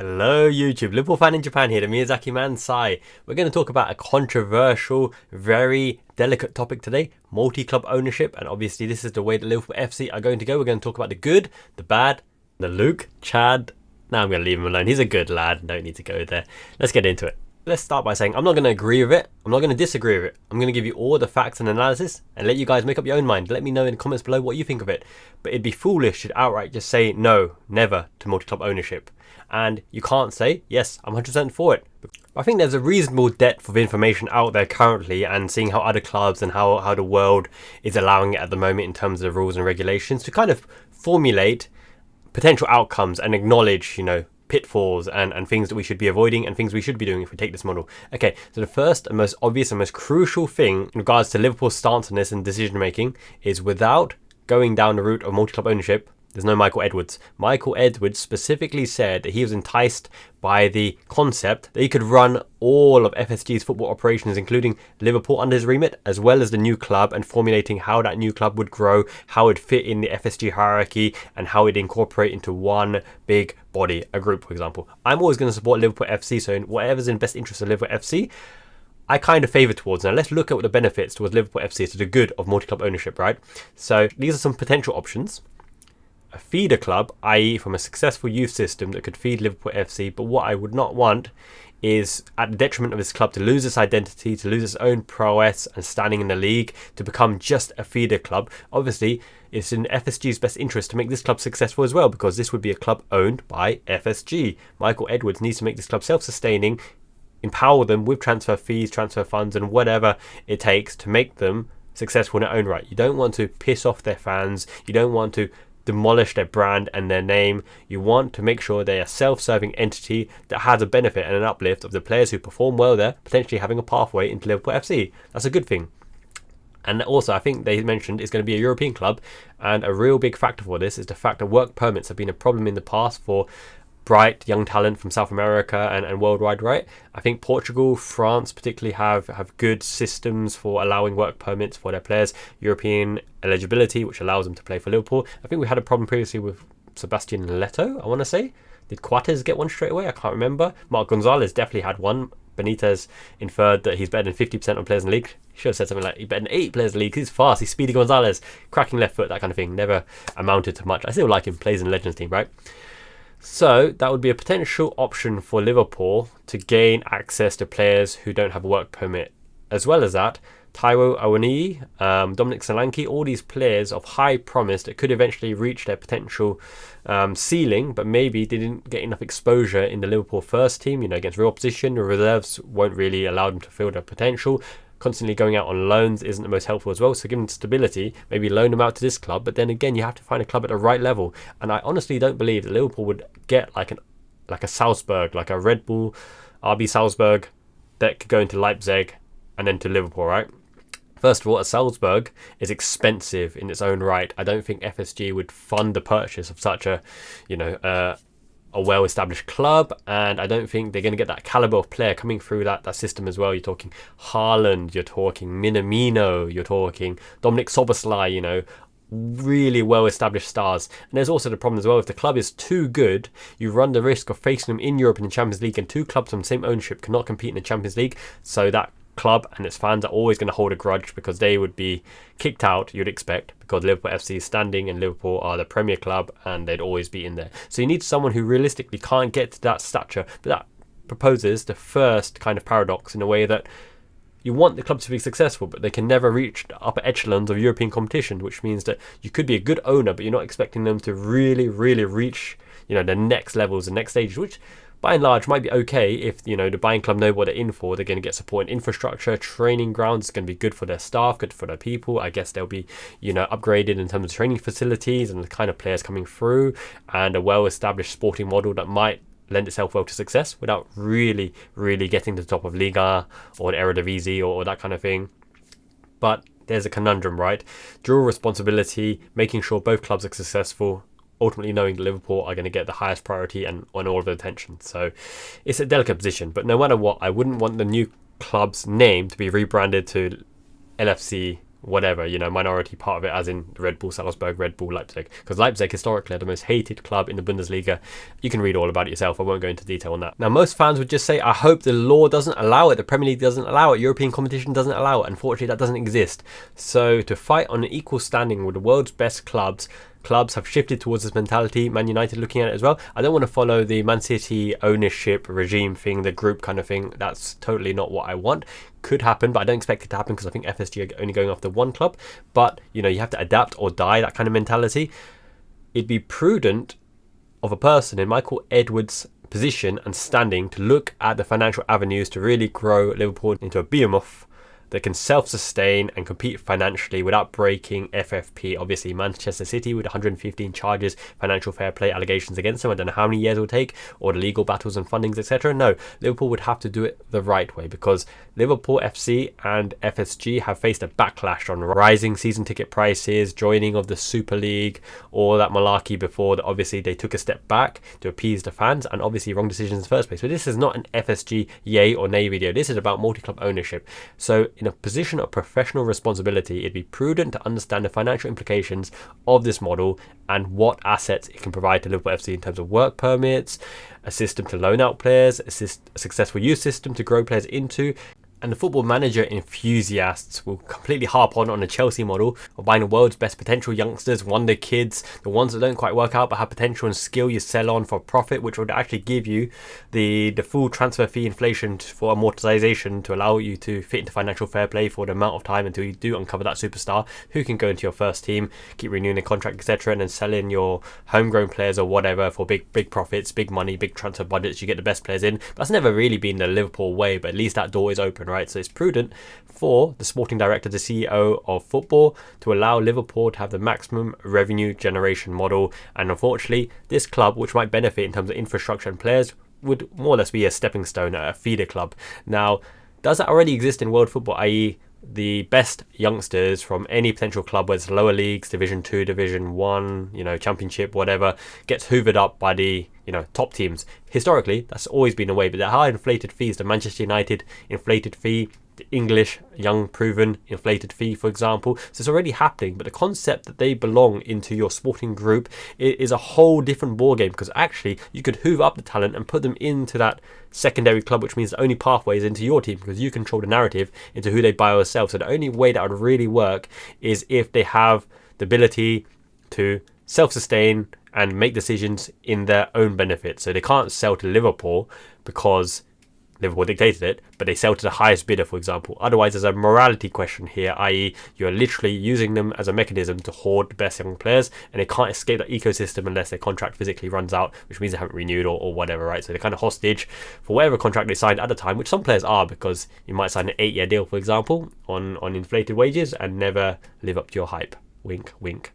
Hello YouTube, Liverpool fan in Japan here, the Miyazaki man Sai. We're going to talk about a controversial, very delicate topic today, multi-club ownership, and obviously this is the way that Liverpool FC are going to go. We're going to talk about the good, the bad, the Luke, Chad. Now I'm going to leave him alone. He's a good lad, don't need to go there. Let's get into it. Let's start by saying I'm not going to agree with it. I'm not going to disagree with it. I'm going to give you all the facts and analysis and let you guys make up your own mind. Let me know in the comments below what you think of it. But it'd be foolish to outright just say no, never to multi-club ownership. And you can't say, yes, I'm 100% for it. I think there's a reasonable depth of information out there currently, and seeing how other clubs and how the world is allowing it at the moment in terms of rules and regulations to kind of formulate potential outcomes and acknowledge, pitfalls and things that we should be avoiding and things we should be doing if we take this model. Okay, so the first and most obvious and most crucial thing in regards to Liverpool's stance on this and decision making is, without going down the route of multi-club ownership, there's no Michael Edwards. Michael Edwards specifically said that he was enticed by the concept that he could run all of FSG's football operations, including Liverpool, under his remit, as well as the new club, and formulating how that new club would grow, how it fit in the FSG hierarchy, and how it incorporate into one big body, a group, for example. I'm always going to support Liverpool FC, so in whatever's in best interest of Liverpool FC, I kind of favour towards. Now let's look at what the benefits towards Liverpool FC to the good of multi-club ownership, right? So these are some potential options. A feeder club, i.e. from a successful youth system that could feed Liverpool FC, but what I would not want is, at the detriment of this club, to lose its identity, to lose its own prowess and standing in the league, to become just a feeder club. Obviously, it's in FSG's best interest to make this club successful as well, because this would be a club owned by FSG. Michael Edwards needs to make this club self-sustaining, empower them with transfer fees, transfer funds, and whatever it takes to make them successful in their own right. You don't want to piss off their fans. You don't want to demolish their brand and their name. You want to make sure they're a self-serving entity that has a benefit and an uplift of the players who perform well there, potentially having a pathway into Liverpool FC. That's a good thing. And also, I think they mentioned it's going to be a European club, and a real big factor for this is the fact that work permits have been a problem in the past for bright young talent from South America and worldwide, right? I think Portugal, France particularly have good systems for allowing work permits for their players, European eligibility, which allows them to play for Liverpool. I think we had a problem previously with Sebastian Leto, I want to say. Did Coates get one straight away? I can't remember. Marc Gonzalez definitely had one. Benitez inferred that he's better than 50% of players in the league. He should have said something like, he's better than 8 players in the league. He's fast, he's speedy Gonzalez, cracking left foot, that kind of thing. Never amounted to much. I still like him, plays in the Legends team, right? So that would be a potential option for Liverpool to gain access to players who don't have a work permit. As well as that, Taiwo Awoniyi, Dominic Solanke, all these players of high promise that could eventually reach their potential ceiling, but maybe didn't get enough exposure in the Liverpool first team, against real opposition. The reserves won't really allow them to fill their potential. Constantly going out on loans isn't the most helpful as well, so give them stability, maybe loan them out to this club, but then again you have to find a club at the right level. And I honestly don't believe that Liverpool would get like a Salzburg, like a Red Bull, RB Salzburg, that could go into Leipzig and then to Liverpool, right? First of all, a Salzburg is expensive in its own right. I don't think FSG would fund the purchase of such a well-established club, and I don't think they're going to get that caliber of player coming through that system as well. You're talking Haaland, you're talking Minamino, you're talking Dominic Szoboszlai, really well-established stars. And there's also the problem as well, if the club is too good, you run the risk of facing them in Europe in the Champions League, and two clubs from the same ownership cannot compete in the Champions League, so that club and its fans are always going to hold a grudge, because they would be kicked out, you'd expect, because Liverpool FC is standing and Liverpool are the Premier club and they'd always be in there. So you need someone who realistically can't get to that stature, but that proposes the first kind of paradox, in a way that you want the club to be successful, but they can never reach the upper echelons of European competition, which means that you could be a good owner, but you're not expecting them to really, really reach, the next levels, the next stages, which by and large might be okay if the buying club know what they're in for. They're going to get support in infrastructure, training grounds. It's going to be good for their staff, good for their people. I guess they'll be upgraded in terms of training facilities and the kind of players coming through, and a well-established sporting model that might lend itself well to success without really getting to the top of Liga or the Eredivisie or that kind of thing. But there's a conundrum, right? Dual responsibility, making sure both clubs are successful, ultimately knowing that Liverpool are going to get the highest priority and on all of the attention. So it's a delicate position, but no matter what, I wouldn't want the new club's name to be rebranded to LFC whatever, minority part of it, as in Red Bull Salzburg, Red Bull Leipzig, because Leipzig historically are the most hated club in the Bundesliga. You can read all about it yourself. I won't go into detail on that. Now, most fans would just say, I hope the law doesn't allow it, the Premier League doesn't allow it, European competition doesn't allow it. Unfortunately, that doesn't exist. So to fight on an equal standing with the world's best clubs have shifted towards this mentality. Man United looking at it as well. I don't want to follow the Man City ownership regime thing, the group kind of thing. That's totally not what I want. Could happen, but I don't expect it to happen because I think FSG are only going after one club. But, you have to adapt or die, that kind of mentality. It'd be prudent of a person in Michael Edwards' position and standing to look at the financial avenues to really grow Liverpool into a behemoth that can self-sustain and compete financially without breaking FFP. Obviously, Manchester City with 115 charges, financial fair play allegations against them. I don't know how many years it will take, or the legal battles and fundings, etc. No, Liverpool would have to do it the right way, because Liverpool FC and FSG have faced a backlash on rising season ticket prices, joining of the Super League, all that malarkey before that. Obviously, they took a step back to appease the fans, and obviously wrong decisions in the first place. But this is not an FSG yay or nay video. This is about multi-club ownership. So in a position of professional responsibility, it'd be prudent to understand the financial implications of this model and what assets it can provide to Liverpool FC in terms of work permits, a system to loan out players, a successful youth system to grow players into. And the Football Manager enthusiasts will completely harp on the Chelsea model of buying the world's best potential youngsters, wonder kids, the ones that don't quite work out but have potential and skill you sell on for profit, which would actually give you the full transfer fee inflation for amortization to allow you to fit into financial fair play for the amount of time until you do uncover that superstar who can go into your first team, keep renewing the contract, etc., and then sell in your homegrown players or whatever for big profits, big money, big transfer budgets. You get the best players in. That's never really been the Liverpool way, but at least that door is open, right? So it's prudent for the sporting director, the CEO of football, to allow Liverpool to have the maximum revenue generation model. And unfortunately, this club, which might benefit in terms of infrastructure and players, would more or less be a stepping stone, a feeder club. Now, does that already exist in world football, i.e. the best youngsters from any potential club, whether it's lower leagues, Division 2, Division 1, Championship, whatever, gets hoovered up by the top teams? Historically, that's always been a way, but the high inflated fees, the Manchester United inflated fee, the English young proven inflated fee, for example. So it's already happening, but the concept that they belong into your sporting group is a whole different ballgame, because actually you could hoover up the talent and put them into that secondary club, which means the only pathway is into your team, because you control the narrative into who they buy or sell. So the only way that would really work is if they have the ability to self-sustain and make decisions in their own benefit. So they can't sell to Liverpool because Liverpool dictated it, but they sell to the highest bidder, for example. Otherwise, there's a morality question here, i.e. you're literally using them as a mechanism to hoard the best young players, and they can't escape that ecosystem unless their contract physically runs out, which means they haven't renewed or whatever, right? So they're kind of hostage for whatever contract they signed at the time, which some players are, because you might sign an 8-year deal, for example, on inflated wages and never live up to your hype. Wink, wink.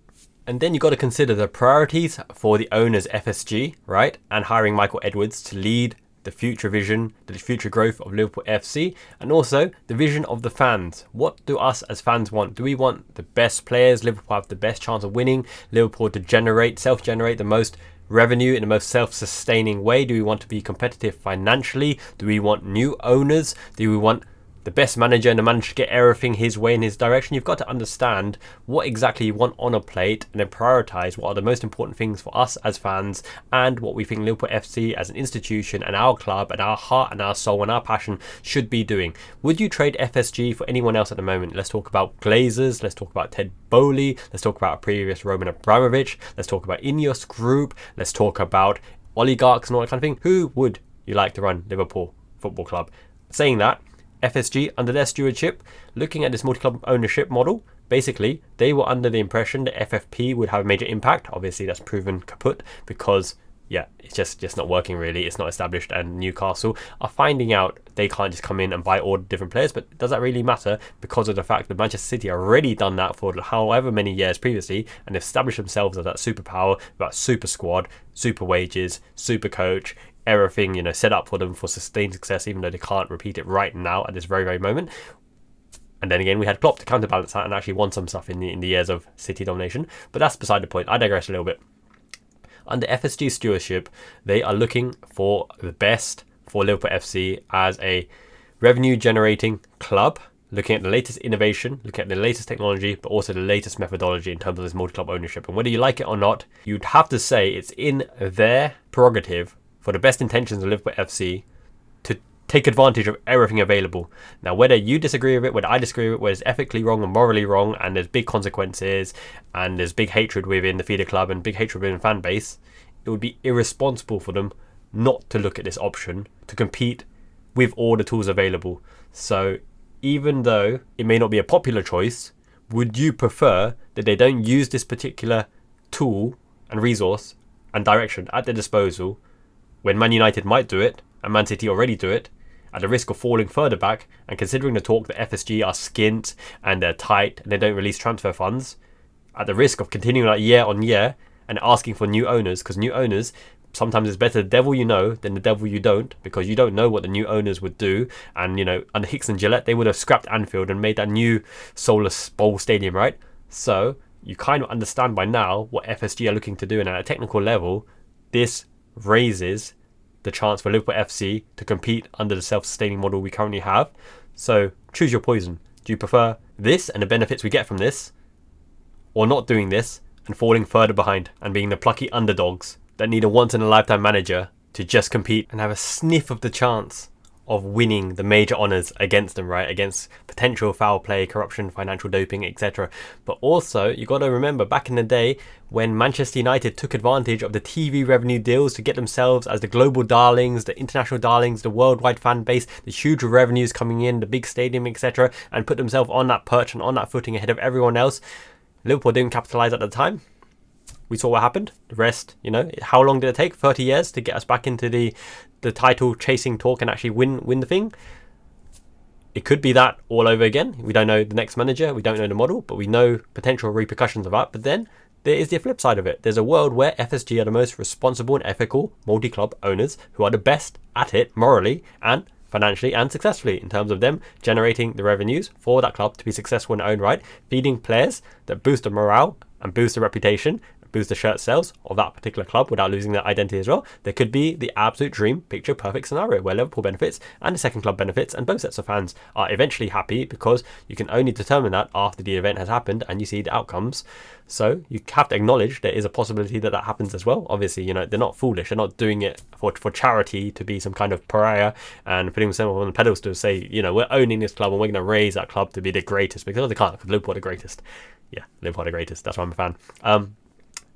And then you've got to consider the priorities for the owners, FSG, right? And hiring Michael Edwards to lead the future vision, the future growth of Liverpool FC, and also the vision of the fans. What do us as fans want? Do we want the best players, Liverpool have the best chance of winning, Liverpool to self-generate the most revenue in the most self-sustaining way? Do we want to be competitive financially? Do we want new owners? Do we want the best manager and the manager to get everything his way in his direction? You've got to understand what exactly you want on a plate and then prioritize what are the most important things for us as fans and what we think Liverpool FC as an institution and our club and our heart and our soul and our passion should be doing. Would you trade FSG for anyone else at the moment? Let's talk about Glazers, let's talk about Ted Bowley, let's talk about a previous Roman Abramovich, let's talk about Ineos Group, let's talk about oligarchs and all that kind of thing. Who would you like to run Liverpool Football Club? Saying that, FSG, under their stewardship, looking at this multi-club ownership model, basically they were under the impression that FFP would have a major impact. Obviously that's proven kaput, because it's just not working really. It's not established, and Newcastle are finding out they can't just come in and buy all the different players. But does that really matter, because of the fact that Manchester City have already done that for however many years previously and established themselves as that superpower, that super squad, super wages, super coach, everything set up for them for sustained success, even though they can't repeat it right now at this very, very moment. And then again, we had Klopp to counterbalance that and actually won some stuff in the years of City domination. But that's beside the point. I digress a little bit. Under FSG stewardship, they are looking for the best for Liverpool FC as a revenue generating club looking at the latest innovation, looking at the latest technology, but also the latest methodology in terms of this multi-club ownership. And whether you like it or not, you'd have to say it's in their prerogative, for the best intentions of Liverpool FC, to take advantage of everything available. Now, whether you disagree with it, whether I disagree with it, whether it's ethically wrong or morally wrong, and there's big consequences, and there's big hatred within the feeder club and big hatred within the fan base, it would be irresponsible for them not to look at this option to compete with all the tools available. So even though it may not be a popular choice, would you prefer that they don't use this particular tool and resource and direction at their disposal when Man United might do it and Man City already do it, at the risk of falling further back, and considering the talk that FSG are skint and they're tight and they don't release transfer funds, at the risk of continuing like year on year and asking for new owners, because new owners, sometimes it's better the devil you know than the devil you don't, because you don't know what the new owners would do. And, under Hicks and Gillette, they would have scrapped Anfield and made that new soulless bowl stadium, right? So you kind of understand by now what FSG are looking to do. And at a technical level, this raises the chance for Liverpool FC to compete under the self-sustaining model we currently have. So choose your poison. Do you prefer this and the benefits we get from this, or not doing this and falling further behind and being the plucky underdogs that need a once-in-a-lifetime manager to just compete and have a sniff of the chance of winning the major honours against them, right? Against potential foul play, corruption, financial doping, etc. But also, you got to remember back in the day when Manchester United took advantage of the TV revenue deals to get themselves as the global darlings, the international darlings, the worldwide fan base, the huge revenues coming in, the big stadium, etc., and put themselves on that perch and on that footing ahead of everyone else. Liverpool didn't capitalise at the time. We saw what happened. The rest, how long did it take? 30 years to get us back into the title chasing talk and actually win the thing. It could be that all over again. We don't know the next manager, we don't know the model, but we know potential repercussions of that. But then there is the flip side of it. There's a world where FSG are the most responsible and ethical multi-club owners who are the best at it morally and financially and successfully, in terms of them generating the revenues for that club to be successful in their own right, feeding players that boost the morale and boost the reputation, boost the shirt sales of that particular club without losing their identity as well. There could be the absolute dream picture perfect scenario where Liverpool benefits and the second club benefits, and both sets of fans are eventually happy, because you can only determine that after the event has happened and you see the outcomes. So you have to acknowledge there is a possibility that happens as well. Obviously, they're not foolish. They're not doing it for charity to be some kind of pariah and putting themselves on the pedestal to say, we're owning this club and we're going to raise that club to be the greatest, because they can't, because Liverpool are the greatest. Yeah, Liverpool are the greatest. That's why I'm a fan.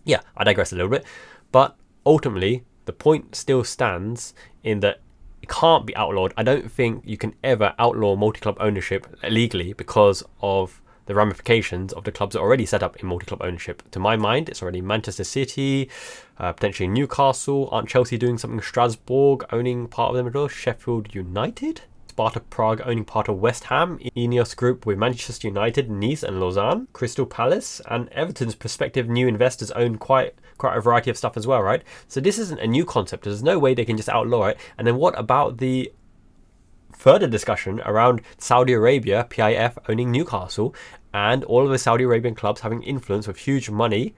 Yeah, I digress a little bit, but ultimately the point still stands in that it can't be outlawed. I don't think you can ever outlaw multi-club ownership legally because of the ramifications of the clubs that are already set up in multi-club ownership. To my mind, it's already Manchester City, potentially Newcastle. Aren't Chelsea doing something? Strasbourg owning part of them as well. Sheffield United. Sparta Prague owning part of West Ham, Ineos Group with Manchester United, Nice and Lausanne, Crystal Palace, and Everton's prospective new investors own quite a variety of stuff as well, right? So this isn't a new concept. There's no way they can just outlaw it. And then what about the further discussion around Saudi Arabia, PIF owning Newcastle, and all of the Saudi Arabian clubs having influence with huge money,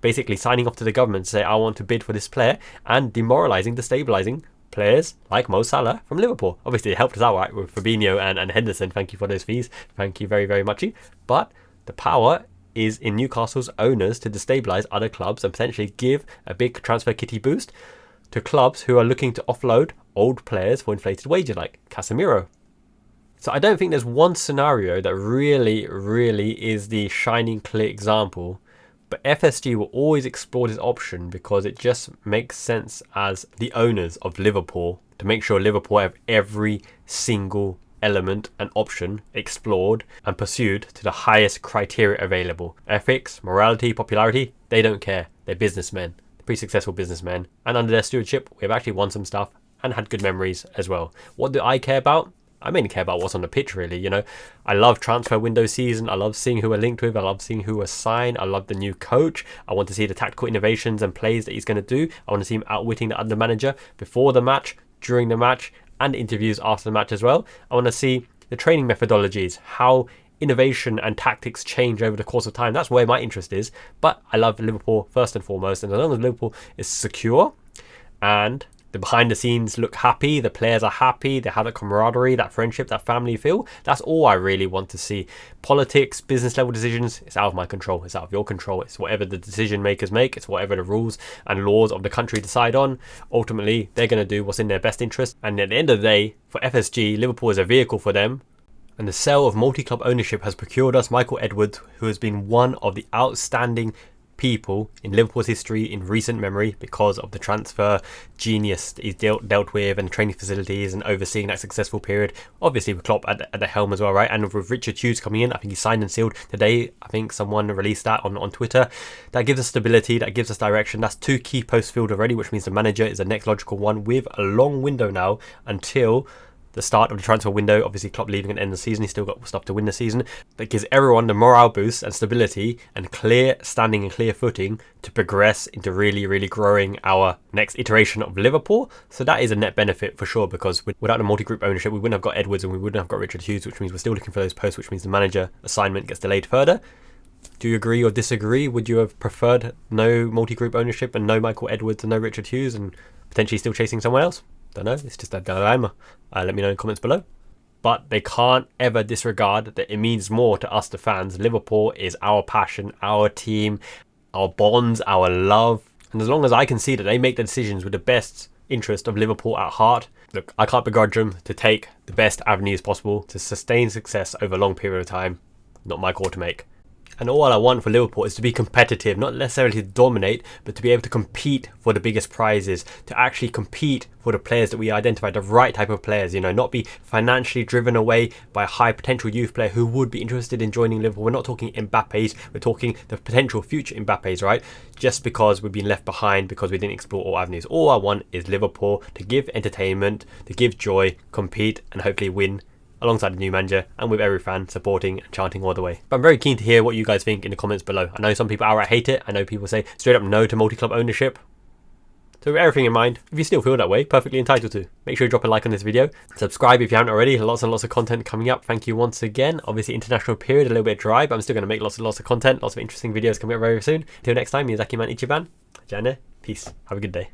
basically signing off to the government to say, I want to bid for this player, and demoralising, destabilising players like Mo Salah from Liverpool. Obviously, it helped us out, right, with Fabinho and Henderson. Thank you for those fees. Thank you very, very much. But the power is in Newcastle's owners to destabilise other clubs and potentially give a big transfer kitty boost to clubs who are looking to offload old players for inflated wages, like Casemiro. So I don't think there's one scenario that really, really is the shining clear example. But FSG will always explore this option because it just makes sense as the owners of Liverpool to make sure Liverpool have every single element and option explored and pursued to the highest criteria available. Ethics, morality, popularity, they don't care. They're businessmen. They're pretty successful businessmen. And under their stewardship, we've actually won some stuff and had good memories as well. What do I care about? I mainly care about what's on the pitch, really. I love transfer window season. I love seeing who we're linked with. I love seeing who we're signed. I love the new coach. I want to see the tactical innovations and plays that he's going to do. I want to see him outwitting the under manager before the match, during the match, and interviews after the match as well. I want to see the training methodologies, how innovation and tactics change over the course of time. That's where my interest is. But I love Liverpool first and foremost. And as long as Liverpool is secure and the behind the scenes look happy, the players are happy, they have that camaraderie, that friendship, that family feel. That's all I really want to see. Politics, business level decisions, it's out of my control, it's out of your control. It's whatever the decision makers make, it's whatever the rules and laws of the country decide on. Ultimately, they're going to do what's in their best interest. And at the end of the day, for FSG, Liverpool is a vehicle for them. And the sale of multi-club ownership has procured us Michael Edwards, who has been one of the outstanding people in Liverpool's history in recent memory because of the transfer genius that he's dealt with and training facilities and overseeing that successful period. Obviously with Klopp at the helm as well, right? And with Richard Hughes coming in, I think he signed and sealed today. I think someone released that on Twitter. That gives us stability, that gives us direction. That's 2 key posts filled already, which means the manager is the next logical one with a long window now until the start of the transfer window. Obviously Klopp leaving at the end of the season, he's still got stuff to win the season. That gives everyone the morale boost and stability and clear standing and clear footing to progress into really growing our next iteration of Liverpool. So that is a net benefit for sure, because without the multi-group ownership we wouldn't have got Edwards and we wouldn't have got Richard Hughes, which means we're still looking for those posts, which means the manager assignment gets delayed further. Do you agree or disagree? Would you have preferred no multi-group ownership and no Michael Edwards and no Richard Hughes and potentially still chasing someone else? Don't know, it's just a dilemma. Let me know in the comments below. But they can't ever disregard that it means more to us, the fans. Liverpool is our passion, our team, our bonds, our love. And as long as I can see that they make the decisions with the best interest of Liverpool at heart, look, I can't begrudge them to take the best avenues possible to sustain success over a long period of time. Not my call to make. And all I want for Liverpool is to be competitive, not necessarily to dominate, but to be able to compete for the biggest prizes, to actually compete for the players that we identify, the right type of players, you know, not be financially driven away by a high potential youth player who would be interested in joining Liverpool. We're not talking Mbappes, we're talking the potential future Mbappes, right? Just because we've been left behind because we didn't explore all avenues. All I want is Liverpool to give entertainment, to give joy, compete, and hopefully win alongside the new manager and with every fan supporting and chanting all the way. But I'm very keen to hear what you guys think in the comments below. I know some people outright hate it. I know people say straight up no to multi-club ownership. So with everything in mind, if you still feel that way, perfectly entitled to. Make sure you drop a like on this video. Subscribe if you haven't already. Lots and lots of content coming up. Thank you once again. Obviously international period, a little bit dry, but I'm still going to make lots and lots of content. Lots of interesting videos coming up very soon. Until next time, Miyazaki Man Ichiban. Jane, peace. Have a good day.